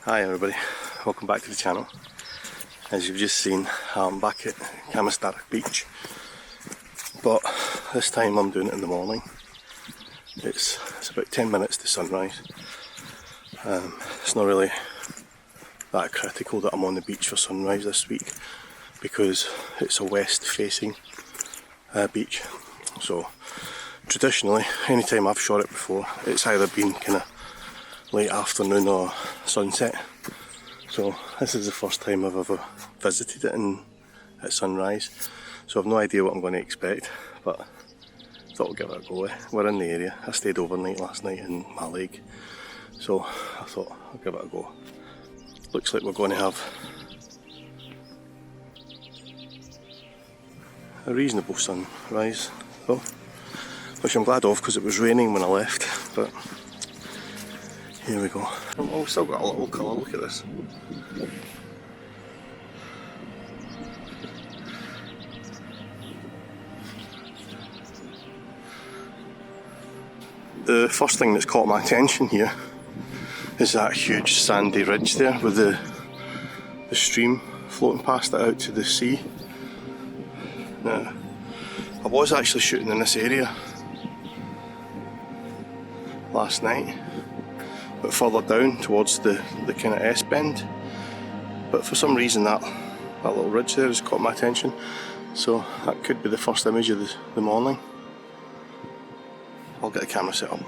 Hi everybody, welcome back to the channel. As you've just seen, I'm back at Camastarak Beach, but this time I'm doing it in the morning. It's about 10 minutes to sunrise. It's not really that critical that I'm on the beach for sunrise this week because it's a west facing beach. So traditionally, anytime I've shot it before, it's either been kind of late afternoon or sunset. So this is the first time I've ever visited it at sunrise. So I've no idea what I'm going to expect, but I thought I'll give it a go. We're in the area. I stayed overnight last night in Malig, so I thought I'll give it a go. Looks like we're going to have a reasonable sunrise though, which I'm glad of because it was raining when I left, but here we go. Oh, still got a little colour, look at this. The first thing that's caught my attention here is that huge sandy ridge there with the stream floating past it out to the sea. Now, I was actually shooting in this area last night, but further down towards the kind of S bend, but for some reason that little ridge there has caught my attention, so that could be the first image of the morning. I'll get the camera set up.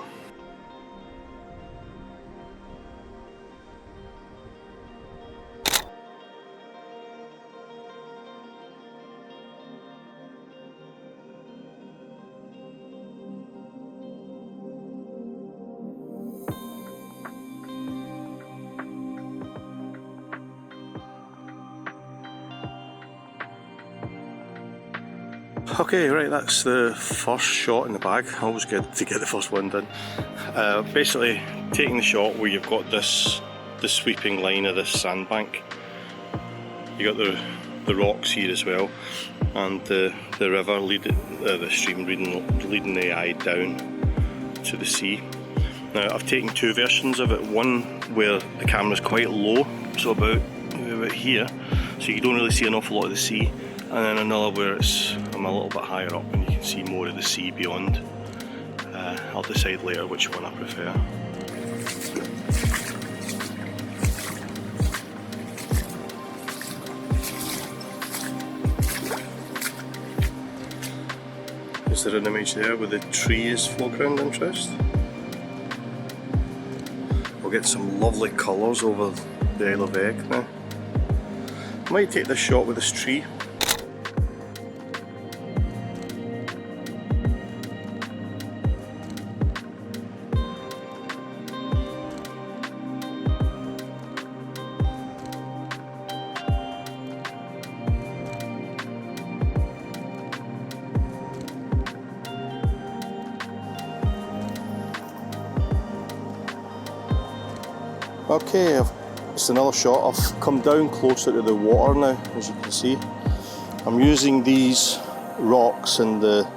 Okay, right, that's the first shot in the bag. Always good to get the first one done. Basically, taking the shot where you've got the sweeping line of this sandbank. You got the rocks here as well, and the river the stream leading the eye down to the sea. Now, I've taken two versions of it. One where the camera's quite low, so about here, so you don't really see an awful lot of the sea. And then another where I'm a little bit higher up and you can see more of the sea beyond. I'll decide later which one I prefer. Is there an image there with the trees foreground interest? We'll get some lovely colours over the Isle of Egg now. I might take this shot with this tree. Okay, it's another shot. I've come down closer to the water now, as you can see. I'm using these rocks and the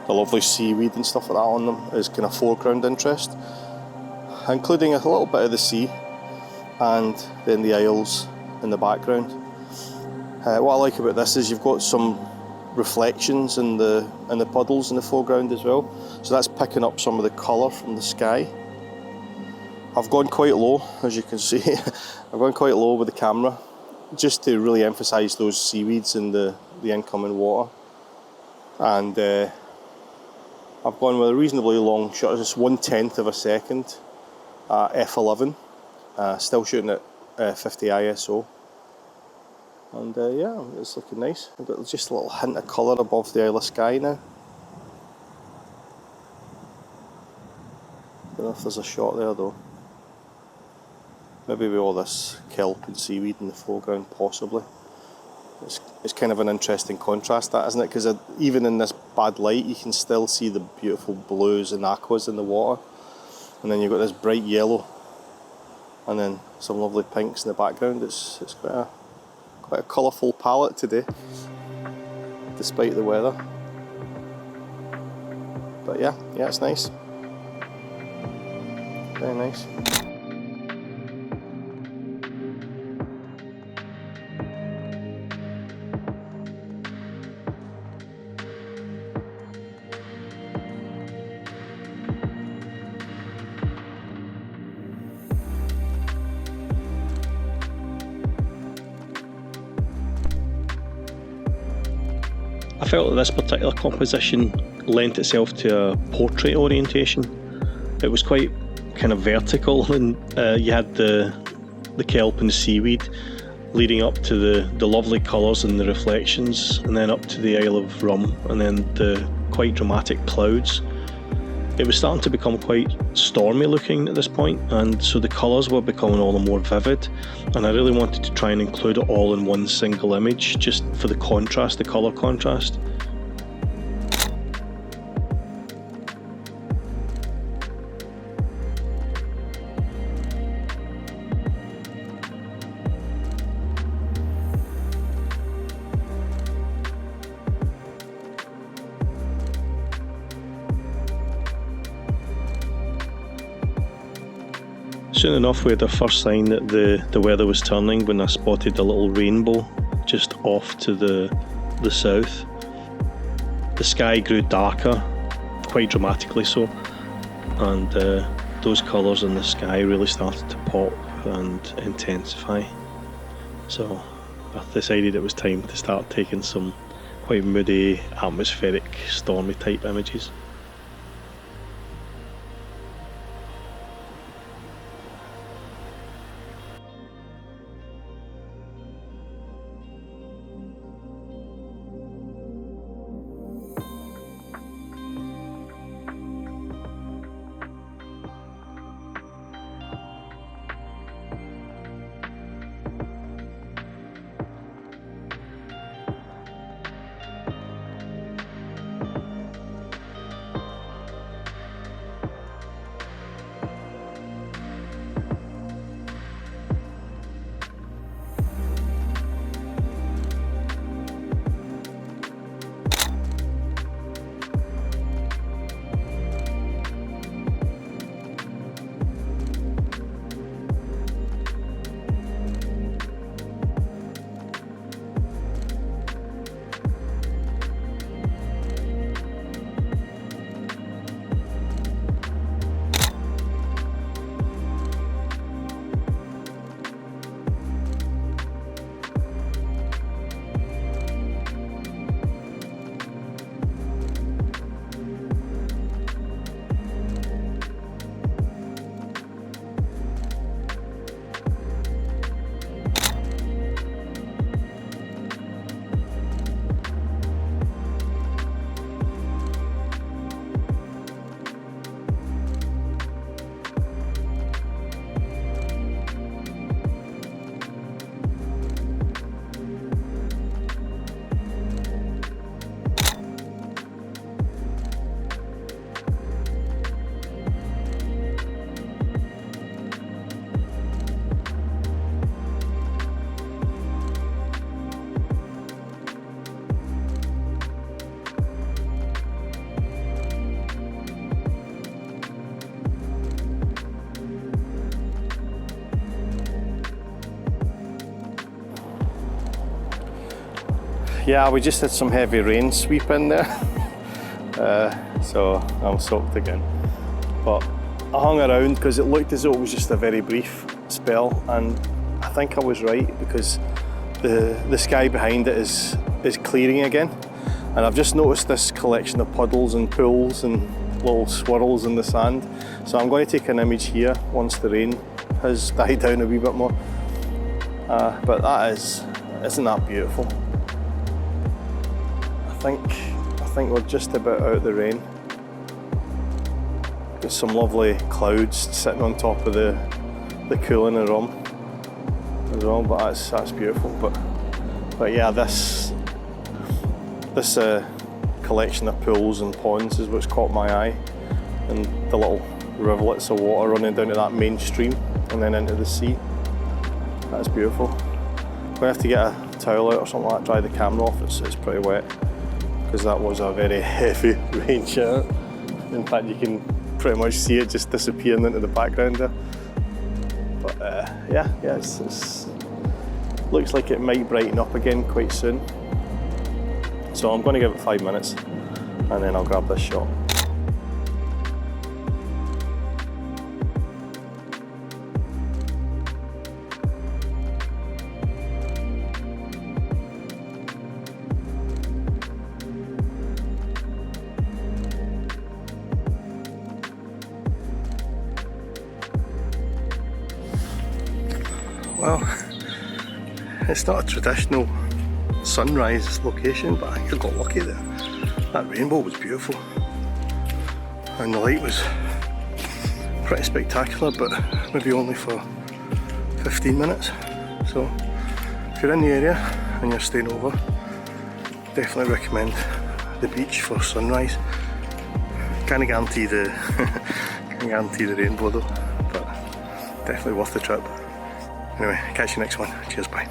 lovely seaweed and stuff like that on them as kind of foreground interest, including a little bit of the sea and then the isles in the background. What I like about this is you've got some reflections in the puddles in the foreground as well, so that's picking up some of the colour from the sky. I've gone quite low, as you can see. I've gone quite low with the camera, just to really emphasise those seaweeds in the incoming water. And I've gone with a reasonably long shot, just 1/10 of a second at f11. Still shooting at 50 ISO. And yeah, it's looking nice. I've got just a little hint of colour above the Isle of Skye now. Don't know if there's a shot there though. Maybe with all this kelp and seaweed in the foreground, possibly. It's kind of an interesting contrast, that, isn't it? Because even in this bad light, you can still see the beautiful blues and aquas in the water. And then you've got this bright yellow, and then some lovely pinks in the background. It's quite a colourful palette today, despite the weather. But yeah, it's nice. Very nice. felt that this particular composition lent itself to a portrait orientation. It was quite kind of vertical, and you had the kelp and the seaweed leading up to the lovely colours and the reflections, and then up to the Isle of Rum, and then the quite dramatic clouds. It was starting to become quite stormy looking at this point, and so the colours were becoming all the more vivid, and I really wanted to try and include it all in one single image, just for the contrast, the colour contrast. Soon enough we had our first sign that the weather was turning when I spotted a little rainbow just off to the south. The sky grew darker, quite dramatically so, and those colours in the sky really started to pop and intensify. So I decided it was time to start taking some quite moody, atmospheric, stormy type images. Yeah, we just had some heavy rain sweep in there, so I'm soaked again. But I hung around because it looked as though it was just a very brief spell, and I think I was right because the sky behind it is clearing again, and I've just noticed this collection of puddles and pools and little swirls in the sand. So I'm going to take an image here once the rain has died down a wee bit more. But isn't that beautiful? I think we're just about out of the rain. Got some lovely clouds sitting on top of the cooling and rum as well, but that's beautiful. But yeah, this collection of pools and ponds is what's caught my eye, and the little rivulets of water running down to that main stream and then into the sea. That's beautiful. I'm going to have to get a towel out or something like that, dry the camera off. It's pretty wet because that was a very heavy rain shower. In fact, you can pretty much see it just disappearing into the background there. But yeah, it's looks like it might brighten up again quite soon. So I'm going to give it 5 minutes and then I'll grab this shot. Well, it's not a traditional sunrise location, but I think I got lucky there. That rainbow was beautiful, and the light was pretty spectacular, but maybe only for 15 minutes. So if you're in the area and you're staying over, definitely recommend the beach for sunrise. Can't guarantee the can't guarantee the rainbow though, but definitely worth the trip. Anyway, catch you next one. Cheers, bye.